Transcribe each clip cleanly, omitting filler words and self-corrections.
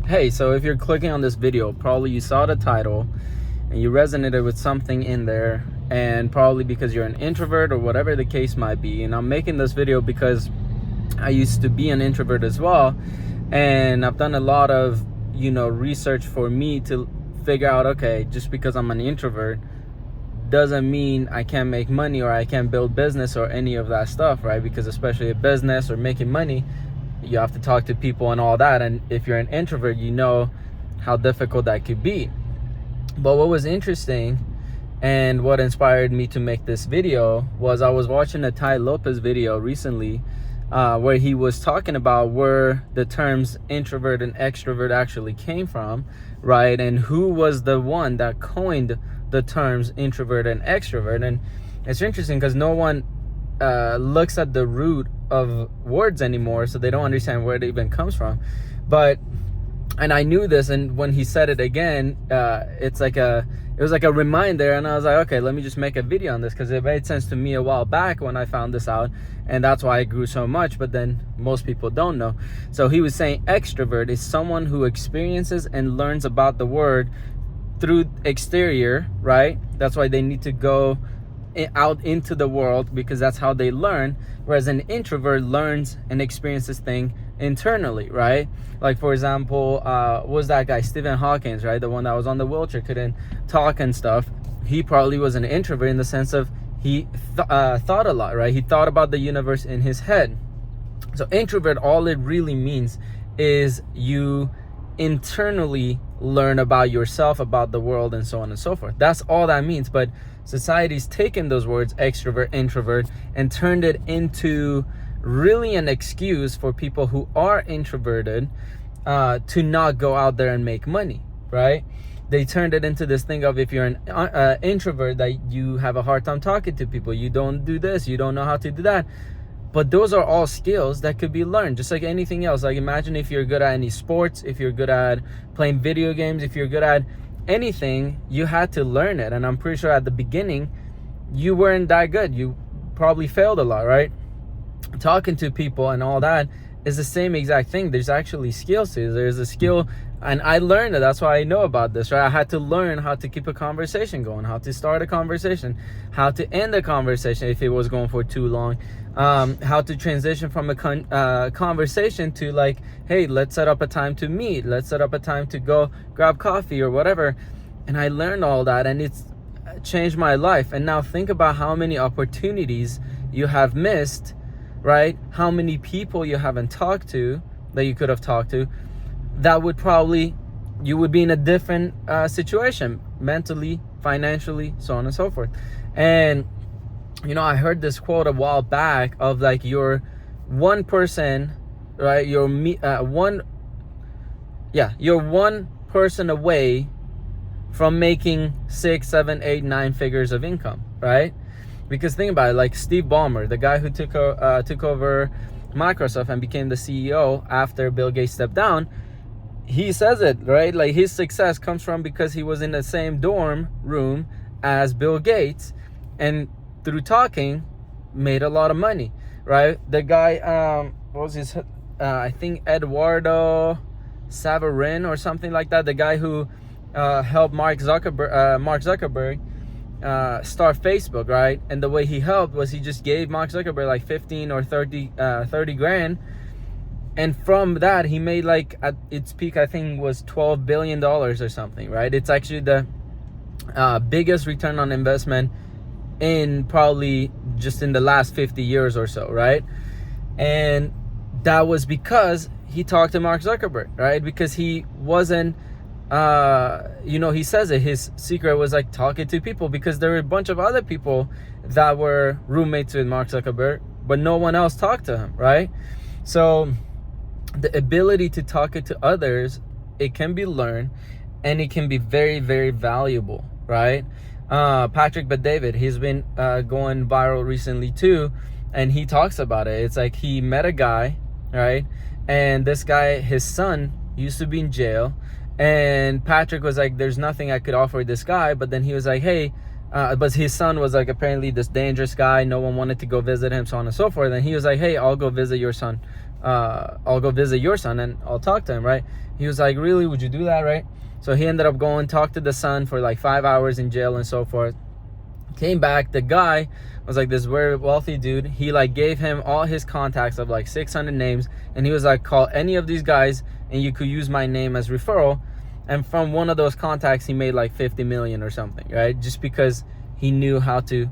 Hey, so if you're clicking on this video, probably you saw the title and you resonated with something in there, and probably because you're an introvert or whatever the case might be. And I'm making this video because I used to be an introvert as well, and I've done a lot of research for me to figure out, okay, just because I'm an introvert doesn't mean I can't make money or I can't build business or any of that stuff, right? Because especially a business or making money, you have to talk to people and all that, and if you're an introvert, you know how difficult that could be. But what was interesting and what inspired me to make this video was I was watching a Tai Lopez video recently, where he was talking about where the terms introvert and extrovert actually came from, right? And who was the one that coined the terms introvert and extrovert. And it's interesting because no one looks at the root of words anymore, so they don't understand where it even comes from. And I knew this, and when he said it again, it was like a reminder, and I was like, okay, let me just make a video on this, because it made sense to me a while back when I found this out, and that's why it grew so much. But then most people don't know. So he was saying extrovert is someone who experiences and learns about the world through exterior, right? That's why they need to go out into the world, because that's how they learn. Whereas an introvert learns and experiences things internally, right? Like, for example, was that guy Stephen Hawking, right? The one that was on the wheelchair, couldn't talk and stuff. He probably was an introvert in the sense of he thought a lot, right? He thought about the universe in his head. So introvert, all it really means is you internally learn about yourself, about the world, and so on and so forth. That's all that means. But society's taken those words, extrovert, introvert, and turned it into really an excuse for people who are introverted to not go out there and make money, right? They turned it into this thing of, if you're an introvert, that you have a hard time talking to people, you don't do this, you don't know how to do that. But those are all skills that could be learned, just like anything else. Like, imagine if you're good at any sports, if you're good at playing video games, if you're good at anything, you had to learn it. And I'm pretty sure at the beginning, you weren't that good. You probably failed a lot, right? Talking to people and all that is the same exact thing. There's actually skills to it. There's a skill, and I learned it. That's why I know about this, right? I had to learn how to keep a conversation going, how to start a conversation, how to end a conversation if it was going for too long, how to transition from a conversation to, like, hey, let's set up a time to meet, let's set up a time to go grab coffee or whatever. And I learned all that, and it's changed my life. And now think about how many opportunities you have missed, right? How many people you haven't talked to that you could have talked to, that would probably, you would be in a different situation, mentally, financially, so on and so forth. And I heard this quote a while back of, like, you're one person, right? You're one person away from making 6, 7, 8, 9 figures of income, right? Because think about it, like Steve Ballmer, the guy who took over Microsoft and became the CEO after Bill Gates stepped down, he says it, right? Like, his success comes from because he was in the same dorm room as Bill Gates, and through talking, made a lot of money, right? The guy, what was his, I think Eduardo Saverin or something like that, the guy who helped Mark Zuckerberg start Facebook, right? And the way he helped was he just gave Mark Zuckerberg like 15 or 30 grand, and from that he made, like, at its peak, I think was $12 billion or something, right? It's actually the biggest return on investment in probably just in the last 50 years or so, right? And that was because he talked to Mark Zuckerberg, right? Because he wasn't he says it, his secret was, like, talking to people, because there were a bunch of other people that were roommates with Mark Zuckerberg, but no one else talked to him, right? So the ability to talk it to others, it can be learned, and it can be very, very valuable, right? Patrick Bet-David, he's been going viral recently too, and he talks about it. It's like he met a guy, right? And this guy, his son used to be in jail, and Patrick was like, there's nothing I could offer this guy. But then he was like, hey, but his son was, like, apparently this dangerous guy, no one wanted to go visit him, so on and so forth. And he was like, hey, I'll go visit your son I'll go visit your son and I'll talk to him, right? He was like, really, would you do that, right? So he ended up going, talked to the son for like 5 hours in jail and so forth. Came back, the guy was like this very wealthy dude. He like gave him all his contacts of like 600 names, and he was like, call any of these guys and you could use my name as referral. And from one of those contacts, he made like 50 million or something, right? Just because he knew how to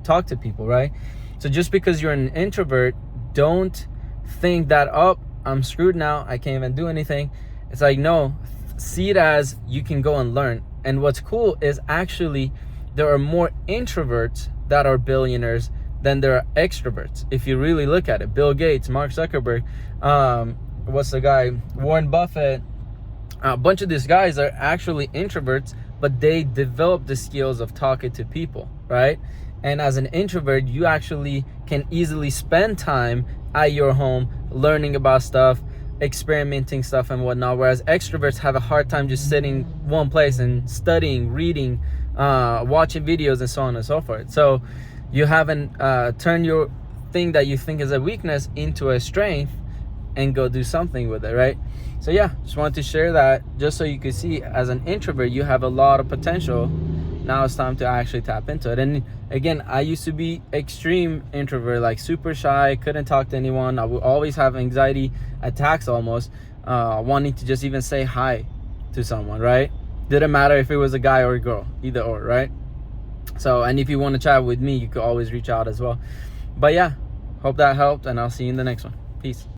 talk to people, right? So just because you're an introvert, don't think that, oh, I'm screwed now, I can't even do anything. It's like, no, see it as you can go and learn. And what's cool is actually there are more introverts that are billionaires than there are extroverts. If you really look at it, Bill Gates, Mark Zuckerberg, what's the guy, Warren Buffett, a bunch of these guys are actually introverts, but they develop the skills of talking to people, right? And as an introvert, you actually can easily spend time at your home learning about stuff, experimenting stuff and whatnot, whereas extroverts have a hard time just sitting one place and studying, reading, watching videos and so on and so forth. So you haven't turned your thing that you think is a weakness into a strength and go do something with it, right? So yeah, just wanted to share that just so you could see, as an introvert, you have a lot of potential. Now it's time to actually tap into it. And again, I used to be extreme introvert, like super shy, couldn't talk to anyone. I would always have anxiety attacks almost, wanting to just even say hi to someone, right? Didn't matter if it was a guy or a girl, either or, right? So, and if you want to chat with me, you could always reach out as well. But yeah, hope that helped, and I'll see you in the next one. Peace.